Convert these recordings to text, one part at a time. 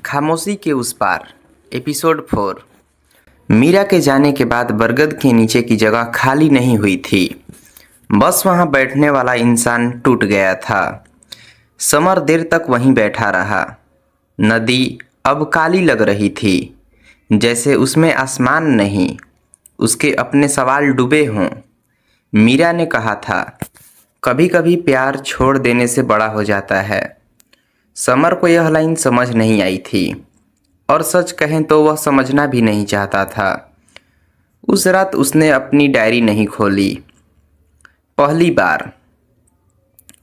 खामोशी के उस पार एपिसोड 4। मीरा के जाने के बाद बरगद के नीचे की जगह खाली नहीं हुई थी। बस वहां बैठने वाला इंसान टूट गया था। समर देर तक वहीं बैठा रहा। नदी अब काली लग रही थी, जैसे उसमें आसमान नहीं, उसके अपने सवाल डूबे हों। मीरा ने कहा था, कभी कभी प्यार छोड़ देने से बड़ा हो जाता है। समर को यह लाइन समझ नहीं आई थी, और सच कहें तो वह समझना भी नहीं चाहता था। उस रात उसने अपनी डायरी नहीं खोली। पहली बार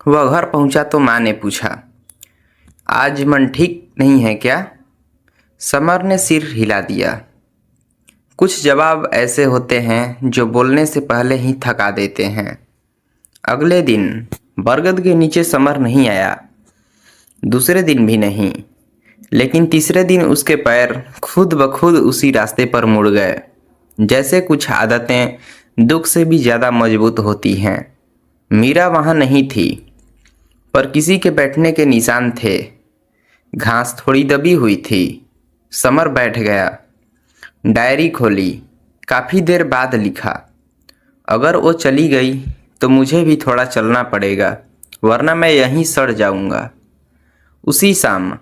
वह घर पहुंचा तो माँ ने पूछा, आज मन ठीक नहीं है क्या? समर ने सिर हिला दिया। कुछ जवाब ऐसे होते हैं जो बोलने से पहले ही थका देते हैं। अगले दिन बरगद के नीचे समर नहीं आया, दूसरे दिन भी नहीं, लेकिन तीसरे दिन उसके पैर खुद ब खुद उसी रास्ते पर मुड़ गए। जैसे कुछ आदतें दुख से भी ज़्यादा मजबूत होती हैं। मीरा वहाँ नहीं थी, पर किसी के बैठने के निशान थे। घास थोड़ी दबी हुई थी। समर बैठ गया, डायरी खोली, काफ़ी देर बाद लिखा, अगर वो चली गई तो मुझे भी थोड़ा चलना पड़ेगा, वरना मैं यहीं सड़ जाऊंगा। उसी शाम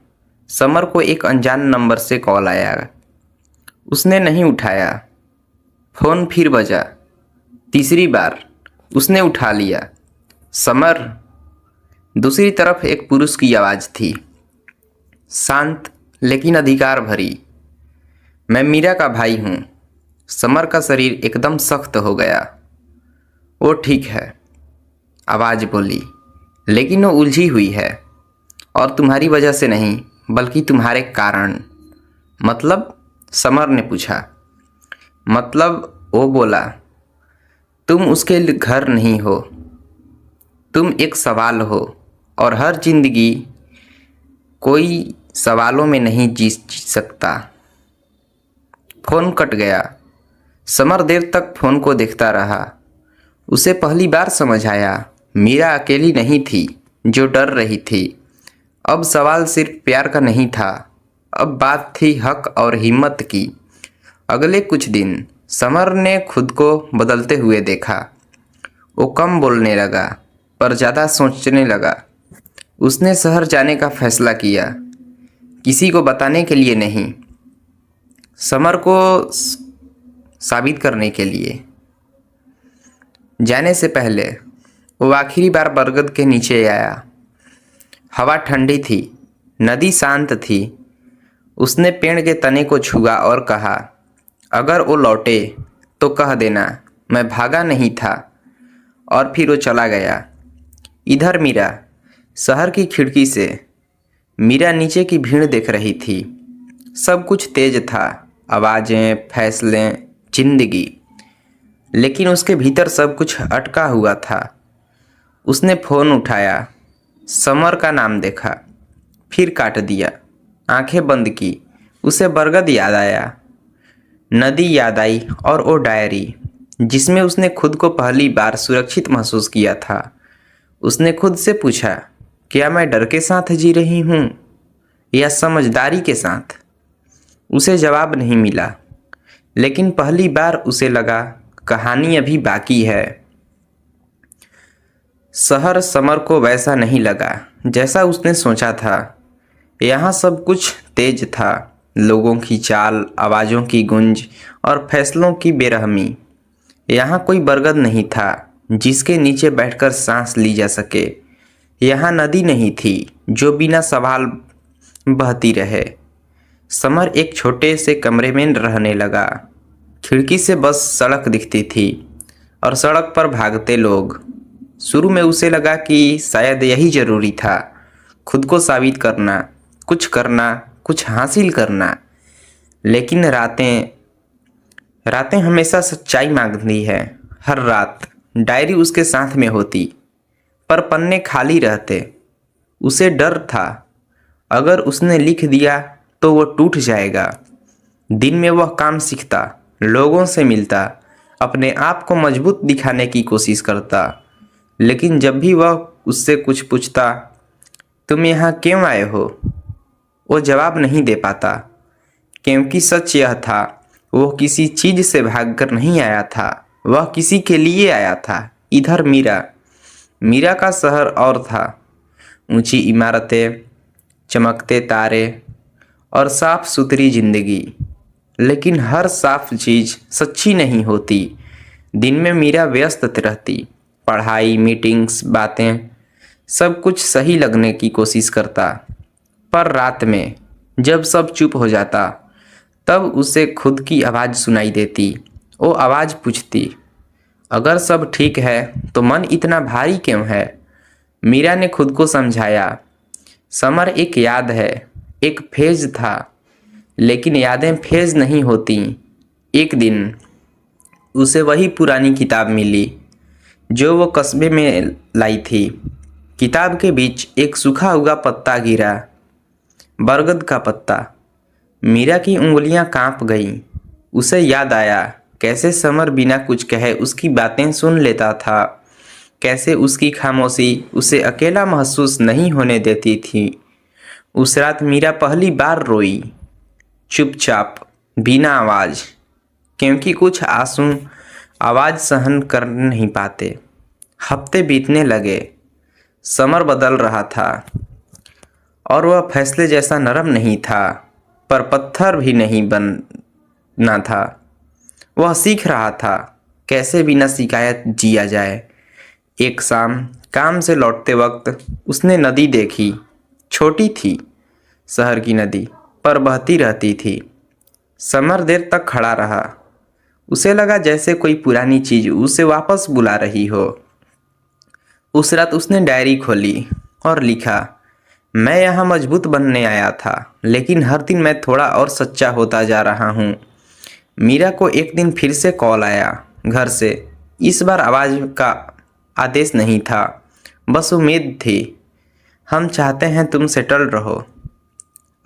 समर को एक अनजान नंबर से कॉल आया। उसने नहीं उठाया। फोन फिर बजा। तीसरी बार उसने उठा लिया। समर। दूसरी तरफ एक पुरुष की आवाज़ थी, शांत लेकिन अधिकार भरी। मैं मीरा का भाई हूँ। समर का शरीर एकदम सख्त हो गया। वो ठीक है, आवाज़ बोली, लेकिन वो उलझी हुई है, और तुम्हारी वजह से नहीं, बल्कि तुम्हारे कारण। मतलब? समर ने पूछा। मतलब? वो बोला, तुम उसके घर नहीं हो, तुम एक सवाल हो, और हर जिंदगी कोई सवालों में नहीं जी सकता। फोन कट गया। समर देर तक फोन को देखता रहा। उसे पहली बार समझ आया, मीरा अकेली नहीं थी जो डर रही थी। अब सवाल सिर्फ प्यार का नहीं था, अब बात थी हक और हिम्मत की। अगले कुछ दिन समर ने खुद को बदलते हुए देखा। वो कम बोलने लगा, पर ज़्यादा सोचने लगा। उसने शहर जाने का फैसला किया, किसी को बताने के लिए नहीं, समर को साबित करने के लिए। जाने से पहले वो आखिरी बार बरगद के नीचे आया। हवा ठंडी थी, नदी शांत थी। उसने पेड़ के तने को छुआ और कहा, अगर वो लौटे तो कह देना मैं भागा नहीं था। और फिर वो चला गया। इधर मीरा शहर की खिड़की से मीरा नीचे की भीड़ देख रही थी। सब कुछ तेज था, आवाज़ें, फैसले, जिंदगी, लेकिन उसके भीतर सब कुछ अटका हुआ था। उसने फ़ोन उठाया, समर का नाम देखा, फिर काट दिया, आंखें बंद की। उसे बरगद याद आया, नदी याद आई, और वो डायरी जिसमें उसने खुद को पहली बार सुरक्षित महसूस किया था। उसने खुद से पूछा, क्या मैं डर के साथ जी रही हूँ या समझदारी के साथ? उसे जवाब नहीं मिला, लेकिन पहली बार उसे लगा कहानी अभी बाकी है। शहर समर को वैसा नहीं लगा जैसा उसने सोचा था। यहाँ सब कुछ तेज था, लोगों की चाल, आवाज़ों की गूंज, और फैसलों की बेरहमी। यहाँ कोई बरगद नहीं था जिसके नीचे बैठकर सांस ली जा सके। यहाँ नदी नहीं थी जो बिना सवाल बहती रहे। समर एक छोटे से कमरे में रहने लगा। खिड़की से बस सड़क दिखती थी और सड़क पर भागते लोग। शुरू में उसे लगा कि शायद यही ज़रूरी था, खुद को साबित करना, कुछ करना, कुछ हासिल करना। लेकिन रातें हमेशा सच्चाई मांगती है। हर रात डायरी उसके साथ में होती, पर पन्ने खाली रहते। उसे डर था, अगर उसने लिख दिया तो वो टूट जाएगा। दिन में वह काम सीखता, लोगों से मिलता, अपने आप को मजबूत दिखाने की कोशिश करता। लेकिन जब भी वह उससे कुछ पूछता, तुम यहाँ क्यों आए हो, वो जवाब नहीं दे पाता, क्योंकि सच यह था, वो किसी चीज से भागकर नहीं आया था, वह किसी के लिए आया था। इधर मीरा का शहर और था। ऊंची इमारतें, चमकते तारे और साफ सुथरी जिंदगी। लेकिन हर साफ चीज सच्ची नहीं होती। दिन में मीरा व्यस्त रहती, पढ़ाई, मीटिंग्स, बातें, सब कुछ सही लगने की कोशिश करता। पर रात में जब सब चुप हो जाता, तब उसे खुद की आवाज़ सुनाई देती। वो आवाज़ पूछती, अगर सब ठीक है तो मन इतना भारी क्यों है? मीरा ने खुद को समझाया, समर एक याद है, एक फेज था। लेकिन यादें फेज नहीं होती। एक दिन उसे वही पुरानी किताब मिली जो वो कस्बे में लाई थी। किताब के बीच एक सूखा हुआ पत्ता गिरा, बरगद का पत्ता। मीरा की उंगलियां कांप गईं। उसे याद आया कैसे समर बिना कुछ कहे उसकी बातें सुन लेता था, कैसे उसकी खामोशी उसे अकेला महसूस नहीं होने देती थी। उस रात मीरा पहली बार रोई, चुपचाप, बिना आवाज़, क्योंकि कुछ आंसू आवाज़ सहन कर नहीं पाते। हफ्ते बीतने लगे। समर बदल रहा था और वह फैसले जैसा नरम नहीं था, पर पत्थर भी नहीं बनना था। वह सीख रहा था कैसे बिना शिकायत जिया जाए। एक शाम काम से लौटते वक्त उसने नदी देखी। छोटी थी, शहर की नदी, पर बहती रहती थी। समर देर तक खड़ा रहा। उसे लगा जैसे कोई पुरानी चीज उसे वापस बुला रही हो। उस रात उसने डायरी खोली और लिखा, मैं यहाँ मजबूत बनने आया था, लेकिन हर दिन मैं थोड़ा और सच्चा होता जा रहा हूँ। मीरा को एक दिन फिर से कॉल आया घर से। इस बार आवाज़ का आदेश नहीं था, बस उम्मीद थी। हम चाहते हैं तुम सेटल रहो,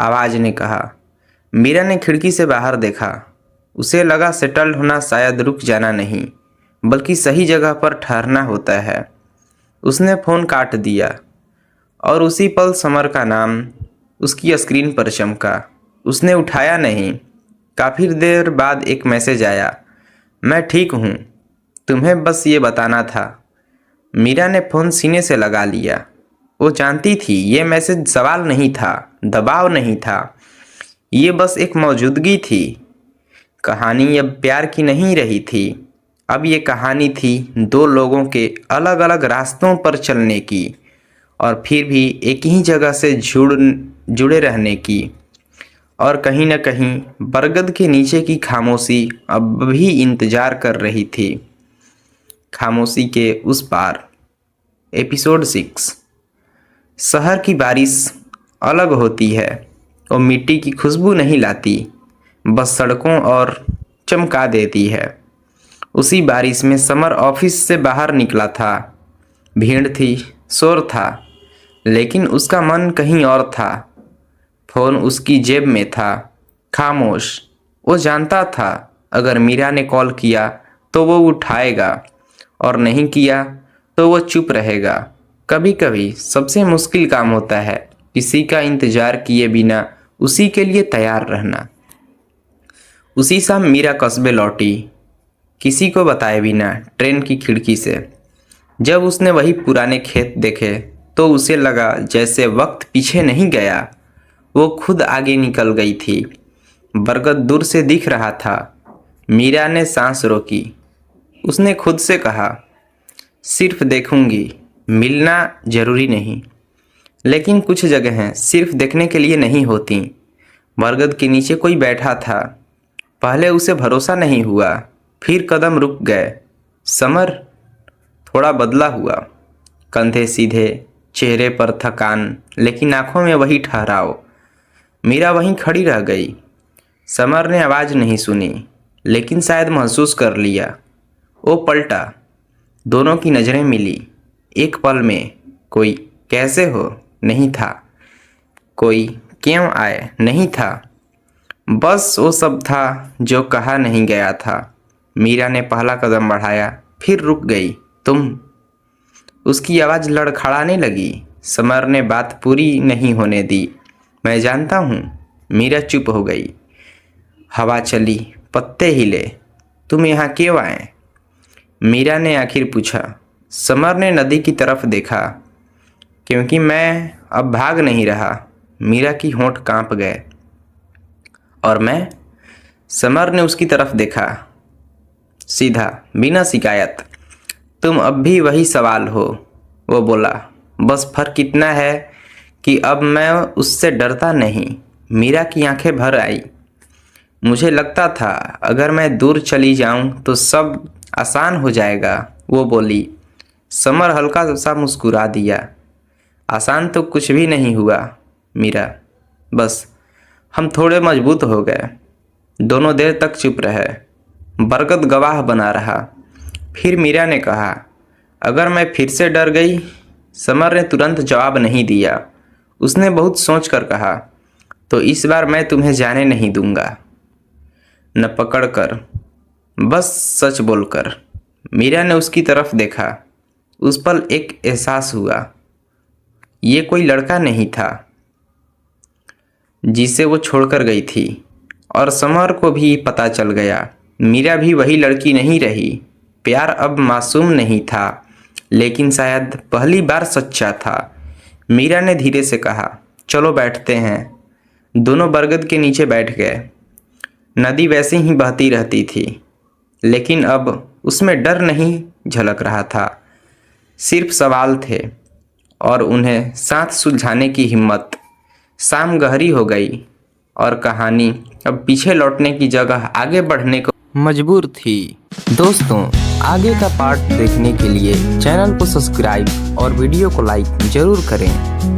आवाज़ ने कहा। मीरा ने खिड़की से बाहर देखा। उसे लगा सेटल होना शायद रुक जाना नहीं, बल्कि सही जगह पर ठहरना होता है। उसने फ़ोन काट दिया और उसी पल समर का नाम उसकी स्क्रीन पर चमका। उसने उठाया नहीं। काफ़ी देर बाद एक मैसेज आया, मैं ठीक हूँ, तुम्हें बस ये बताना था। मीरा ने फ़ोन सीने से लगा लिया। वो जानती थी ये मैसेज सवाल नहीं था, दबाव नहीं था, ये बस एक मौजूदगी थी। कहानी अब प्यार की नहीं रही थी, अब ये कहानी थी दो लोगों के अलग अलग रास्तों पर चलने की, और फिर भी एक ही जगह से जुड़े रहने की। और कहीं न कहीं बरगद के नीचे की खामोशी अब भी इंतजार कर रही थी, खामोशी के उस पार। एपिसोड 6। शहर की बारिश अलग होती है। वो मिट्टी की खुशबू नहीं लाती, बस सड़कों और चमका देती है। उसी बारिश में समर ऑफिस से बाहर निकला था। भीड़ थी, शोर था, लेकिन उसका मन कहीं और था। फ़ोन उसकी जेब में था, खामोश। वो जानता था अगर मीरा ने कॉल किया तो वो उठाएगा, और नहीं किया तो वो चुप रहेगा। कभी कभी सबसे मुश्किल काम होता है किसी का इंतजार किए बिना उसी के लिए तैयार रहना। उसी शाम मीरा कस्बे लौटी, किसी को बताए बिना, ट्रेन की खिड़की से। जब उसने वही पुराने खेत देखे तो उसे लगा जैसे वक्त पीछे नहीं गया, वो खुद आगे निकल गई थी। बरगद दूर से दिख रहा था। मीरा ने सांस रोकी। उसने खुद से कहा, सिर्फ देखूंगी, मिलना जरूरी नहीं। लेकिन कुछ जगहें सिर्फ देखने के लिए नहीं होती। बरगद के नीचे कोई बैठा था। पहले उसे भरोसा नहीं हुआ, फिर कदम रुक गए। समर थोड़ा बदला हुआ, कंधे सीधे, चेहरे पर थकान, लेकिन आंखों में वही ठहराव। मीरा वहीं खड़ी रह गई। समर ने आवाज़ नहीं सुनी, लेकिन शायद महसूस कर लिया। वो पलटा, दोनों की नज़रें मिली। एक पल में कोई कैसे हो नहीं था, कोई क्यों आए नहीं था, बस वो सब था जो कहा नहीं गया था। मीरा ने पहला कदम बढ़ाया, फिर रुक गई। तुम, उसकी आवाज़ लड़खड़ाने लगी। समर ने बात पूरी नहीं होने दी। मैं जानता हूँ। मीरा चुप हो गई। हवा चली, पत्ते हिले। तुम यहाँ क्यों आए? मीरा ने आखिर पूछा। समर ने नदी की तरफ देखा। क्योंकि मैं अब भाग नहीं रहा। मीरा की होंठ कांप गए। और मैं? समर ने उसकी तरफ देखा, सीधा, बिना शिकायत। तुम अब भी वही सवाल हो, वो बोला। बस फर्क इतना है कि अब मैं उससे डरता नहीं। मीरा की आंखें भर आई। मुझे लगता था अगर मैं दूर चली जाऊं तो सब आसान हो जाएगा, वो बोली। समर हल्का सा मुस्कुरा दिया। आसान तो कुछ भी नहीं हुआ मीरा, बस हम थोड़े मजबूत हो गए। दोनों देर तक चुप रहे। बरगद गवाह बना रहा। फिर मीरा ने कहा, अगर मैं फिर से डर गई? समर ने तुरंत जवाब नहीं दिया। उसने बहुत सोच कर कहा, तो इस बार मैं तुम्हें जाने नहीं दूंगा। न पकड़ कर, बस सच बोलकर। मीरा ने उसकी तरफ देखा। उस पल एक एहसास हुआ, ये कोई लड़का नहीं था जिसे वो छोड़कर गई थी। और समर को भी पता चल गया, मीरा भी वही लड़की नहीं रही। प्यार अब मासूम नहीं था, लेकिन शायद पहली बार सच्चा था। मीरा ने धीरे से कहा, चलो बैठते हैं। दोनों बरगद के नीचे बैठ गए। नदी वैसे ही बहती रहती थी, लेकिन अब उसमें डर नहीं झलक रहा था, सिर्फ सवाल थे और उन्हें साथ सुलझाने की हिम्मत। शाम गहरी हो गई और कहानी अब पीछे लौटने की जगह आगे बढ़ने को मजबूर थी। दोस्तों, आगे का पार्ट देखने के लिए चैनल को सब्सक्राइब और वीडियो को लाइक जरूर करें।